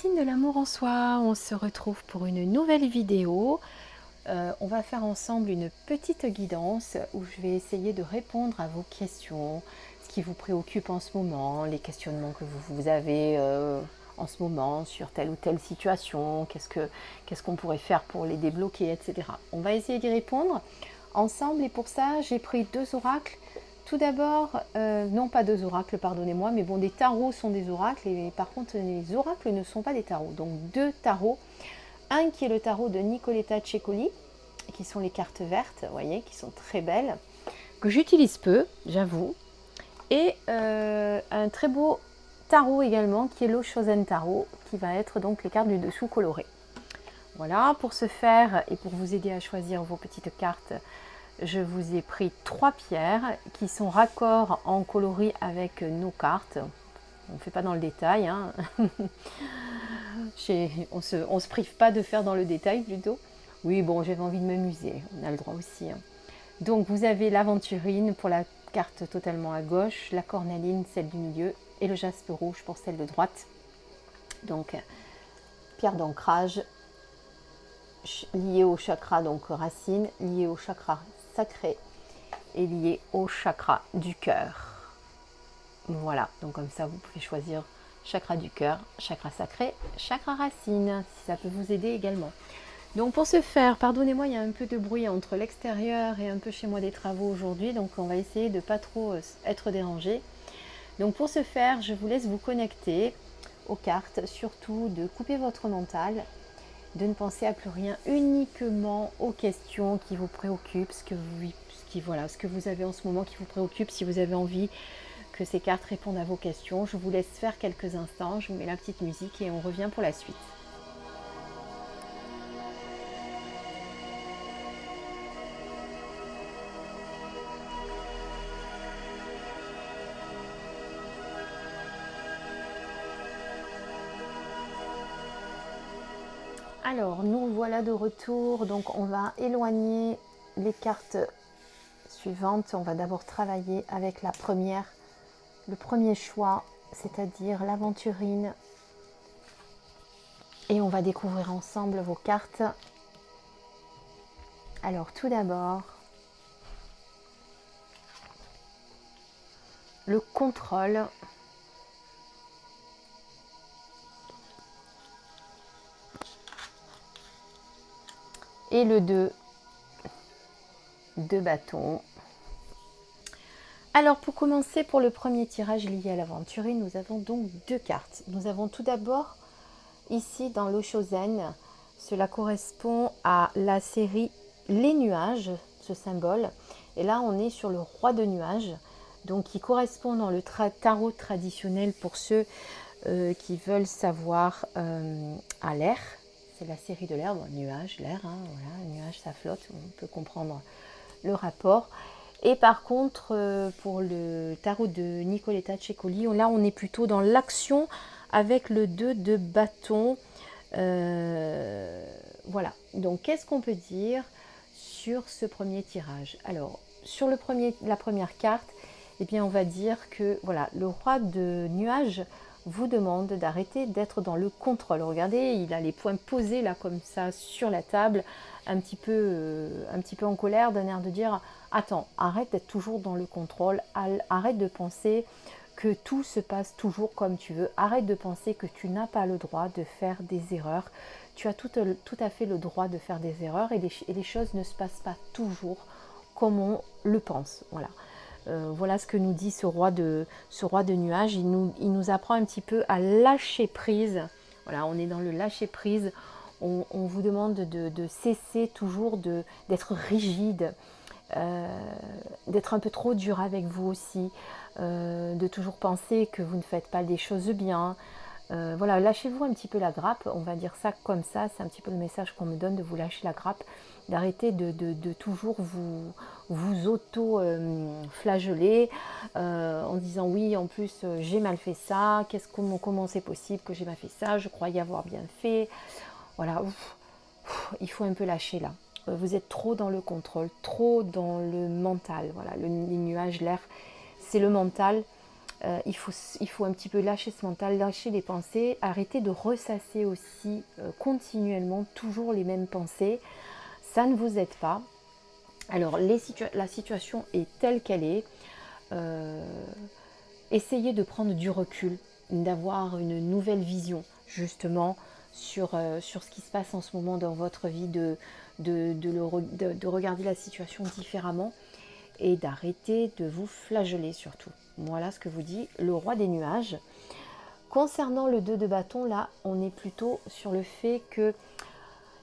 Racine de l'amour en soi, on se retrouve pour une nouvelle vidéo. On va faire ensemble une petite guidance où je vais essayer de répondre à vos questions, ce qui vous préoccupe en ce moment, les questionnements que vous avez en ce moment sur telle ou telle situation, qu'est-ce qu'on pourrait faire pour les débloquer, etc. On va essayer d'y répondre ensemble et pour ça j'ai pris deux oracles. Tout d'abord, non pas deux oracles, pardonnez-moi, mais bon, des tarots sont des oracles, et par contre, les oracles ne sont pas des tarots. Donc, deux tarots. Un qui est le tarot de Nicoletta Cecoli, qui sont les cartes vertes, vous voyez, qui sont très belles, que j'utilise peu, j'avoue. Et un très beau tarot également, qui est l'Oshozen Tarot, qui va être donc les cartes du dessous colorées. Voilà, pour ce faire, et pour vous aider à choisir vos petites cartes, je vous ai pris trois pierres qui sont raccords en coloris avec nos cartes. On ne fait pas dans le détail. Hein. On se prive pas de faire dans le détail plutôt. Oui, bon, j'avais envie de m'amuser. On a le droit aussi. Hein. Donc, vous avez l'aventurine pour la carte totalement à gauche, la cornaline, celle du milieu, et le jaspe rouge pour celle de droite. Donc, pierre d'ancrage liée au chakra, donc racine, liée au chakra sacré est lié au chakra du cœur. Voilà, donc comme ça vous pouvez choisir chakra du cœur, chakra sacré, chakra racine, si ça peut vous aider également. Donc pour ce faire, pardonnez-moi, il y a un peu de bruit entre l'extérieur et un peu chez moi des travaux aujourd'hui, donc on va essayer de ne pas trop être dérangé. Donc pour ce faire, je vous laisse vous connecter aux cartes, surtout de couper votre mental, de ne penser à plus rien, uniquement aux questions qui vous préoccupent, ce que vous avez en ce moment qui vous préoccupe. Si vous avez envie que ces cartes répondent à vos questions, je vous laisse faire quelques instants, je vous mets la petite musique et on revient pour la suite. Alors, nous voilà de retour, donc on va éloigner les cartes suivantes. On va d'abord travailler avec la première, le premier choix, c'est-à-dire l'aventurine. Et on va découvrir ensemble vos cartes. Alors, tout d'abord, le contrôle. Et le 2 de bâton. Alors pour commencer, pour le premier tirage lié à l'aventurine, nous avons donc deux cartes. Nous avons tout d'abord ici dans l'Oshozen, cela correspond à la série Les Nuages, ce symbole. Et là on est sur le roi de nuages, donc qui correspond dans le tarot traditionnel pour ceux qui veulent savoir à l'air. C'est la série de l'air, bon, nuage, l'air, hein, voilà, nuage ça flotte, on peut comprendre le rapport. Et par contre, pour le tarot de Nicoletta Cecoli, là on est plutôt dans l'action avec le 2 de bâton. Voilà, donc qu'est-ce qu'on peut dire sur ce premier tirage? Alors, sur la première carte, eh bien, on va dire que voilà, le roi de nuages vous demande d'arrêter d'être dans le contrôle. Regardez, il a les poings posés là comme ça sur la table, un petit peu en colère, d'un air de dire attends, arrête d'être toujours dans le contrôle, arrête de penser que tout se passe toujours comme tu veux, arrête de penser que tu n'as pas le droit de faire des erreurs. Tu as tout à fait le droit de faire des erreurs et les choses ne se passent pas toujours comme on le pense. Voilà. Voilà ce que nous dit ce roi de nuages. Il nous apprend un petit peu à lâcher prise. Voilà, on est dans le lâcher prise. On vous demande de cesser toujours d'être rigide, d'être un peu trop dur avec vous aussi, de toujours penser que vous ne faites pas des choses bien. Voilà, lâchez-vous un petit peu la grappe, on va dire ça comme ça, c'est un petit peu le message qu'on me donne, de vous lâcher la grappe, d'arrêter de toujours vous auto-flageller en disant oui, en plus j'ai mal fait ça, comment c'est possible que j'ai mal fait ça, je croyais avoir bien fait. Voilà, il faut un peu lâcher là. Vous êtes trop dans le contrôle, trop dans le mental. Voilà, les nuages, l'air, c'est le mental. il faut un petit peu lâcher ce mental, lâcher les pensées, arrêter de ressasser aussi continuellement toujours les mêmes pensées. Ça ne vous aide pas. Alors la situation est telle qu'elle est. Essayez de prendre du recul, d'avoir une nouvelle vision justement sur ce qui se passe en ce moment dans votre vie, de regarder la situation différemment et d'arrêter de vous flageller surtout. Voilà ce que vous dit le roi des nuages. Concernant le 2 de bâton, là, on est plutôt sur le fait que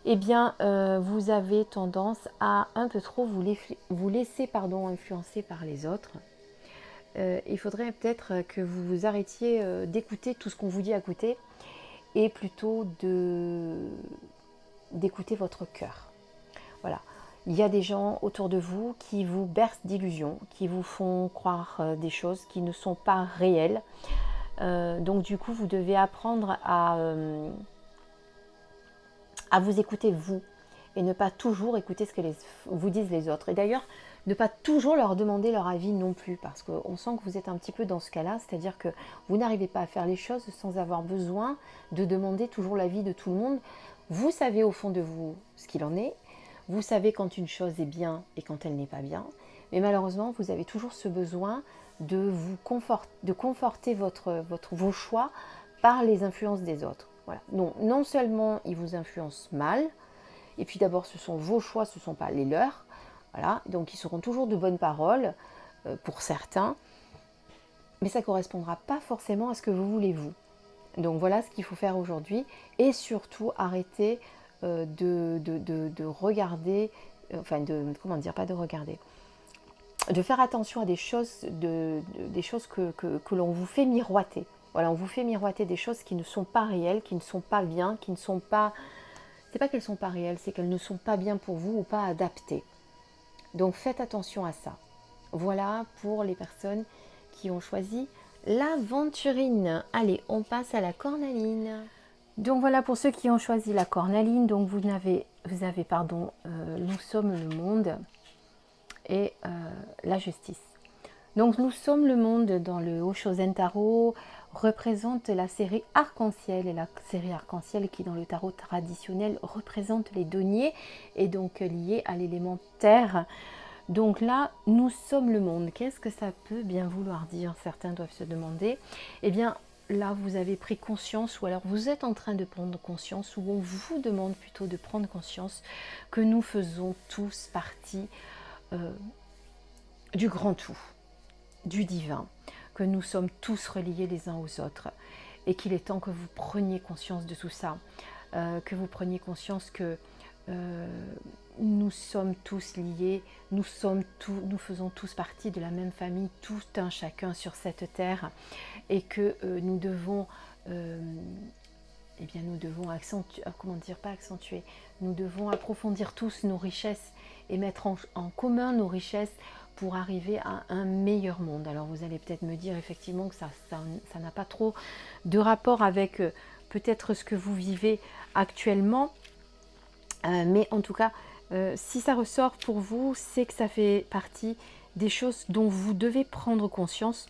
eh bien, vous avez tendance à un peu trop vous laisser influencer par les autres. Il faudrait peut-être que vous vous arrêtiez d'écouter tout ce qu'on vous dit à côté et plutôt d'écouter votre cœur. Voilà. Il y a des gens autour de vous qui vous bercent d'illusions, qui vous font croire des choses qui ne sont pas réelles. Donc du coup, vous devez apprendre à vous écouter vous et ne pas toujours écouter ce que vous disent les autres. Et d'ailleurs, ne pas toujours leur demander leur avis non plus, parce qu'on sent que vous êtes un petit peu dans ce cas-là, c'est-à-dire que vous n'arrivez pas à faire les choses sans avoir besoin de demander toujours l'avis de tout le monde. Vous savez au fond de vous ce qu'il en est, vous savez quand une chose est bien et quand elle n'est pas bien, mais malheureusement, vous avez toujours ce besoin de conforter vos choix par les influences des autres. Voilà. Non seulement ils vous influencent mal, et puis d'abord ce sont vos choix, ce ne sont pas les leurs. Voilà, donc ils seront toujours de bonnes paroles pour certains, mais ça ne correspondra pas forcément à ce que vous voulez vous. Donc voilà ce qu'il faut faire aujourd'hui, et surtout arrêter de regarder, de faire attention à des choses, que l'on vous fait miroiter. Voilà, on vous fait miroiter des choses qui ne sont pas réelles, qui ne sont pas bien, qui ne sont pas... C'est pas qu'elles ne sont pas réelles, c'est qu'elles ne sont pas bien pour vous ou pas adaptées. Donc faites attention à ça. Voilà pour les personnes qui ont choisi l'aventurine. Allez, on passe à la cornaline. Donc voilà pour ceux qui ont choisi la cornaline. Donc vous avez nous sommes le monde et la justice. Donc nous sommes le monde dans le Oshozen Tarot représente la série arc-en-ciel, et la série arc-en-ciel qui dans le tarot traditionnel représente les deniers et donc lié à l'élément terre. Donc là, nous sommes le monde. Qu'est-ce que ça peut bien vouloir dire? Certains doivent se demander. Eh bien, là, vous avez pris conscience, ou alors vous êtes en train de prendre conscience, ou on vous demande plutôt de prendre conscience que nous faisons tous partie du grand tout, du divin, que nous sommes tous reliés les uns aux autres et qu'il est temps que vous preniez conscience de tout ça, que vous preniez conscience que nous sommes tous liés, nous faisons tous partie de la même famille, tout un chacun sur cette terre, et que nous devons nous devons approfondir tous nos richesses et mettre en commun nos richesses pour arriver à un meilleur monde. Alors vous allez peut-être me dire effectivement que ça n'a pas trop de rapport avec peut-être ce que vous vivez actuellement, mais en tout cas, si ça ressort pour vous, c'est que ça fait partie des choses dont vous devez prendre conscience,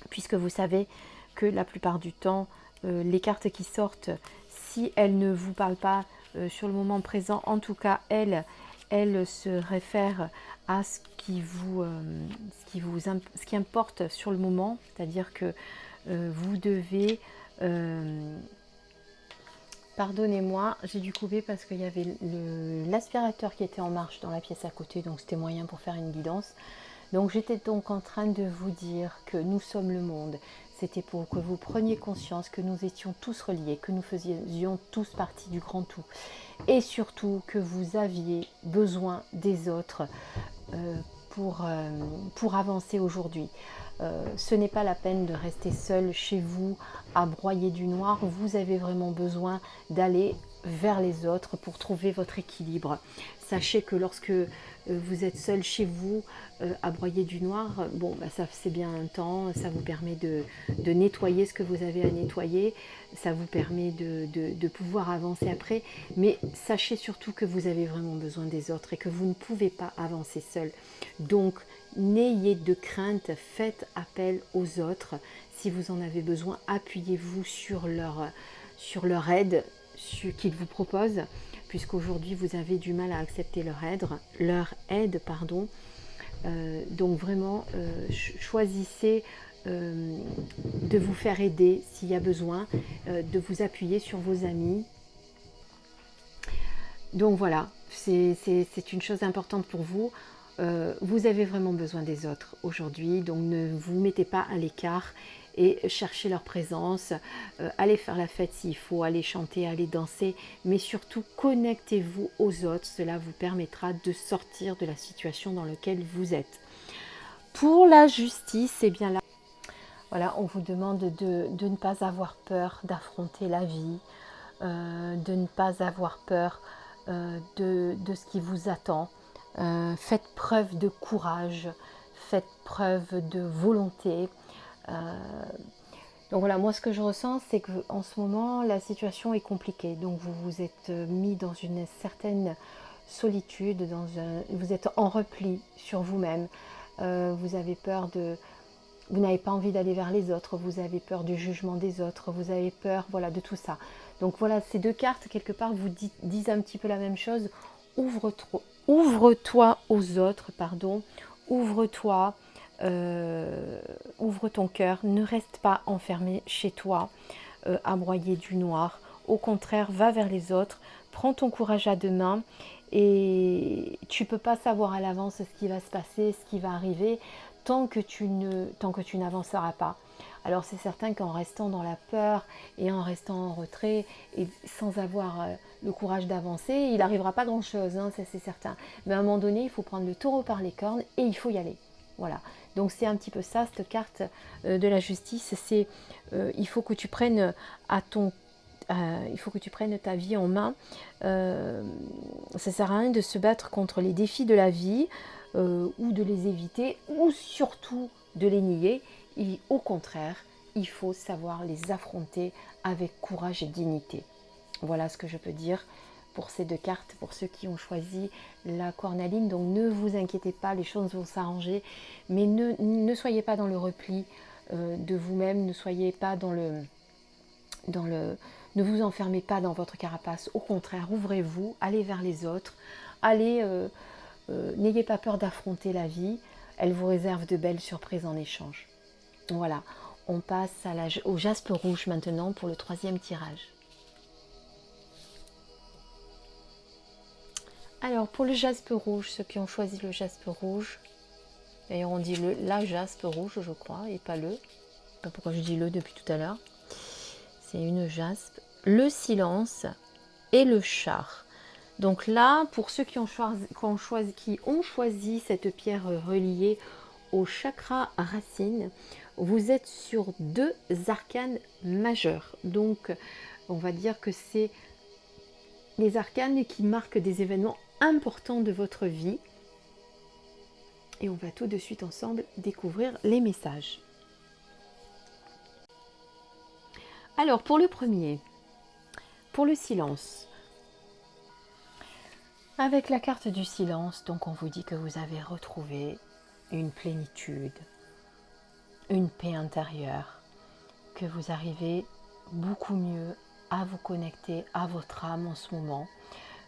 puisque vous savez que la plupart du temps, les cartes qui sortent, si elles ne vous parlent pas sur le moment présent, en tout cas, elles se réfèrent à ce qui importe sur le moment, c'est-à-dire que vous devez... Pardonnez-moi, j'ai dû couper parce qu'il y avait l'aspirateur qui était en marche dans la pièce à côté, donc c'était moyen pour faire une guidance. Donc j'étais donc en train de vous dire que nous sommes le monde. C'était pour que vous preniez conscience que nous étions tous reliés, que nous faisions tous partie du grand tout. Et surtout que vous aviez besoin des autres pour avancer aujourd'hui. Ce n'est pas la peine de rester seul chez vous à broyer du noir. Vous avez vraiment besoin d'aller vers les autres pour trouver votre équilibre. Sachez que lorsque vous êtes seul chez vous à broyer du noir, bon, bah, ça c'est bien un temps, ça vous permet de nettoyer ce que vous avez à nettoyer, ça vous permet de pouvoir avancer après, mais sachez surtout que vous avez vraiment besoin des autres et que vous ne pouvez pas avancer seul. Donc, n'ayez de crainte, faites appel aux autres. Si vous en avez besoin, appuyez-vous sur leur aide qu'ils vous proposent, puisqu'aujourd'hui vous avez du mal à accepter leur aide, pardon. Donc vraiment, choisissez de vous faire aider s'il y a besoin, de vous appuyer sur vos amis. Donc voilà, c'est une chose importante pour vous. Vous avez vraiment besoin des autres aujourd'hui, donc ne vous mettez pas à l'écart et cherchez leur présence. Allez faire la fête s'il faut, allez chanter, allez danser, mais surtout connectez-vous aux autres. Cela vous permettra de sortir de la situation dans laquelle vous êtes. Pour la justice, c'est bien là. Voilà, on vous demande de ne pas avoir peur d'affronter la vie, de ne pas avoir peur de ce qui vous attend. Faites preuve de courage, faites preuve de volonté. Donc voilà, moi ce que je ressens, c'est qu'en ce moment, la situation est compliquée. Donc vous vous êtes mis dans une certaine solitude, vous êtes en repli sur vous-même. Vous avez peur vous n'avez pas envie d'aller vers les autres, vous avez peur du jugement des autres, vous avez peur, voilà, de tout ça. Donc voilà, ces deux cartes, quelque part, vous disent un petit peu la même chose. Ouvre-toi aux autres, pardon. Ouvre-toi, ouvre ton cœur. Ne reste pas enfermé chez toi, à broyer du noir. Au contraire, va vers les autres. Prends ton courage à deux mains. Et tu ne peux pas savoir à l'avance ce qui va se passer, ce qui va arriver, tant que tu n'avanceras pas. Alors c'est certain qu'en restant dans la peur et en restant en retrait et sans avoir le courage d'avancer, il n'arrivera pas grand-chose, hein, ça c'est certain. Mais à un moment donné, il faut prendre le taureau par les cornes et il faut y aller. Voilà. Donc c'est un petit peu ça, cette carte de la justice. C'est il faut que tu prennes il faut que tu prennes ta vie en main. Ça sert à rien de se battre contre les défis de la vie ou de les éviter ou surtout de les nier. Et au contraire, il faut savoir les affronter avec courage et dignité. Voilà ce que je peux dire pour ces deux cartes, pour ceux qui ont choisi la cornaline. Donc ne vous inquiétez pas, les choses vont s'arranger, mais ne soyez pas dans le repli de vous-même, ne soyez pas ne vous enfermez pas dans votre carapace. Au contraire, ouvrez-vous, allez vers les autres, n'ayez pas peur d'affronter la vie. Elle vous réserve de belles surprises en échange. Voilà, on passe au jaspe rouge maintenant pour le troisième tirage. Alors pour le jaspe rouge, ceux qui ont choisi le jaspe rouge, d'ailleurs on dit la jaspe rouge je crois et pas le, je sais pas pourquoi je dis le depuis tout à l'heure, c'est une jaspe, le silence et le char. Donc là, pour ceux qui ont choisi cette pierre reliée au chakra racine, vous êtes sur deux arcanes majeurs. Donc on va dire que c'est les arcanes qui marquent des événements importants de votre vie. Et on va tout de suite ensemble découvrir les messages. Alors pour le premier, pour le silence. Avec la carte du silence, donc on vous dit que vous avez retrouvé une plénitude, une paix intérieure, que vous arrivez beaucoup mieux à vous connecter à votre âme en ce moment,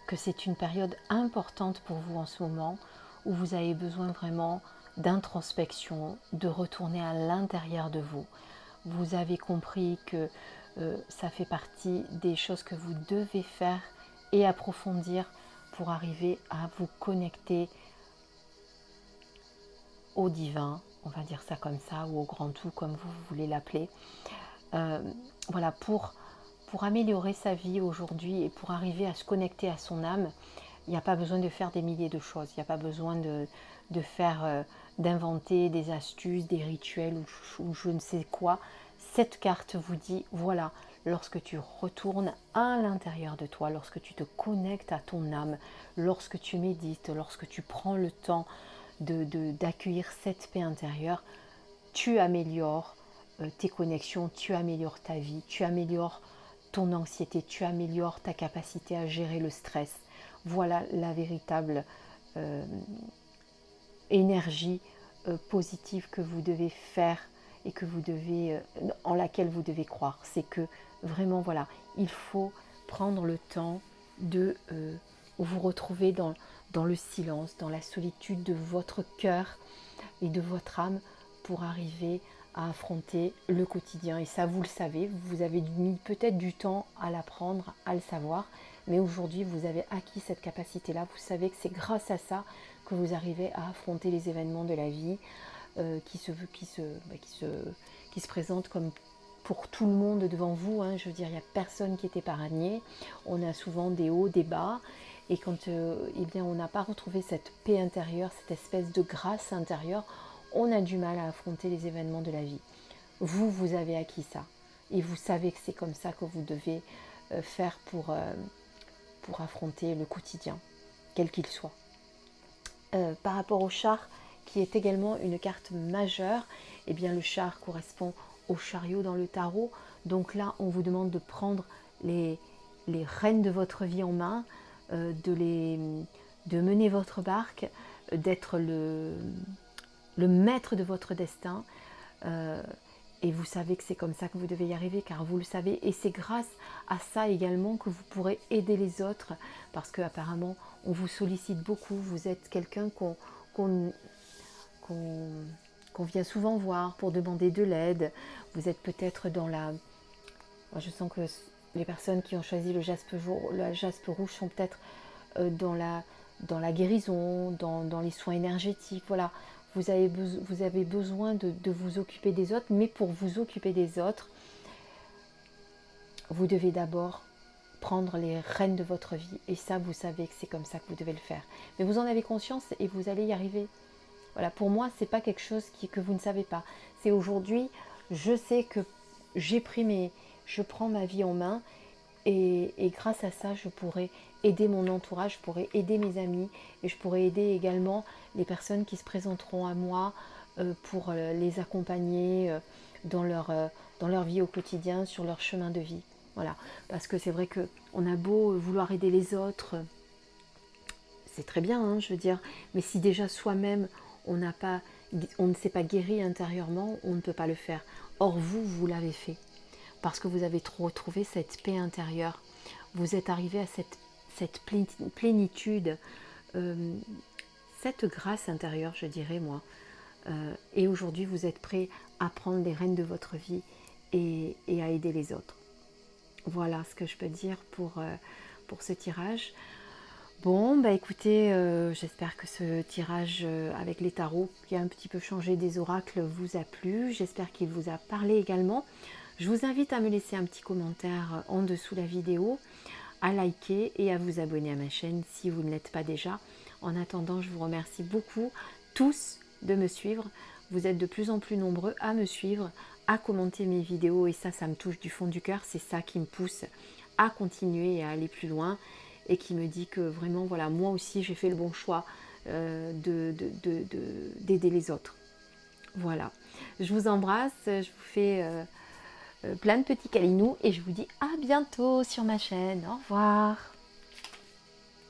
que c'est une période importante pour vous en ce moment où vous avez besoin vraiment d'introspection, de retourner à l'intérieur de vous. Vous avez compris que ça fait partie des choses que vous devez faire et approfondir pour arriver à vous connecter au divin, on va dire ça comme ça, ou au grand tout, comme vous voulez l'appeler. Voilà, pour améliorer sa vie aujourd'hui et pour arriver à se connecter à son âme, il n'y a pas besoin de faire des milliers de choses, il n'y a pas besoin d'inventer des astuces, des rituels ou je ne sais quoi. Cette carte vous dit, voilà, lorsque tu retournes à l'intérieur de toi, lorsque tu te connectes à ton âme, lorsque tu médites, lorsque tu prends le temps d'accueillir cette paix intérieure, tu améliores tes connexions, tu améliores ta vie, tu améliores ton anxiété, tu améliores ta capacité à gérer le stress. Voilà la véritable énergie positive que vous devez faire et que vous devez, en laquelle vous devez croire. C'est que vraiment, voilà, il faut prendre le temps de vous retrouver dans le silence, dans la solitude de votre cœur et de votre âme pour arriver à affronter le quotidien. Et ça, vous le savez, vous avez mis peut-être du temps à l'apprendre, à le savoir, mais aujourd'hui, vous avez acquis cette capacité-là. Vous savez que c'est grâce à ça que vous arrivez à affronter les événements de la vie qui se présentent comme pour tout le monde devant vous. Je veux dire, il n'y a personne qui est épargné. On a souvent des hauts, des bas. Et quand eh bien, on n'a pas retrouvé cette paix intérieure, cette espèce de grâce intérieure, on a du mal à affronter les événements de la vie. Vous avez acquis ça. Et vous savez que c'est comme ça que vous devez faire pour affronter le quotidien, quel qu'il soit. Par rapport au char, qui est également une carte majeure, eh bien, le char correspond au chariot dans le tarot. Donc là, on vous demande de prendre les rênes de votre vie en main, de mener votre barque, d'être le maître de votre destin. Et vous savez que c'est comme ça que vous devez y arriver, car vous le savez. Et c'est grâce à ça également que vous pourrez aider les autres, parce qu'apparemment, on vous sollicite beaucoup. Vous êtes quelqu'un qu'on vient souvent voir pour demander de l'aide. Vous êtes peut-être dans la... Je sens que les personnes qui ont choisi le jaspe rouge sont peut-être dans la guérison, dans les soins énergétiques. Voilà, vous avez besoin de vous occuper des autres, mais pour vous occuper des autres, vous devez d'abord prendre les rênes de votre vie. Et ça, vous savez que c'est comme ça que vous devez le faire. Mais vous en avez conscience et vous allez y arriver. Voilà, pour moi, c'est pas quelque chose que vous ne savez pas. C'est aujourd'hui, je sais que je prends ma vie en main et grâce à ça, je pourrais aider mon entourage, je pourrais aider mes amis et je pourrais aider également les personnes qui se présenteront à moi pour les accompagner dans leur vie au quotidien, sur leur chemin de vie. Voilà, parce que c'est vrai qu'on a beau vouloir aider les autres, c'est très bien, je veux dire, mais si déjà soi-même on ne s'est pas guéri intérieurement, on ne peut pas le faire. Or vous l'avez fait, parce que vous avez retrouvé cette paix intérieure, vous êtes arrivé à cette plénitude, cette grâce intérieure, je dirais moi, et aujourd'hui vous êtes prêt à prendre les rênes de votre vie et à aider les autres. Voilà ce que je peux dire pour ce tirage. Bon, bah écoutez, j'espère que ce tirage avec les tarots qui a un petit peu changé des oracles vous a plu. J'espère qu'il vous a parlé également. Je vous invite à me laisser un petit commentaire en dessous la vidéo, à liker et à vous abonner à ma chaîne si vous ne l'êtes pas déjà. En attendant, je vous remercie beaucoup tous de me suivre. Vous êtes de plus en plus nombreux à me suivre, à commenter mes vidéos et ça me touche du fond du cœur. C'est ça qui me pousse à continuer et à aller plus loin et qui me dit que vraiment, voilà, moi aussi j'ai fait le bon choix d'aider les autres. Voilà, je vous embrasse, je vous fais plein de petits câlinous et je vous dis à bientôt sur ma chaîne. Au revoir.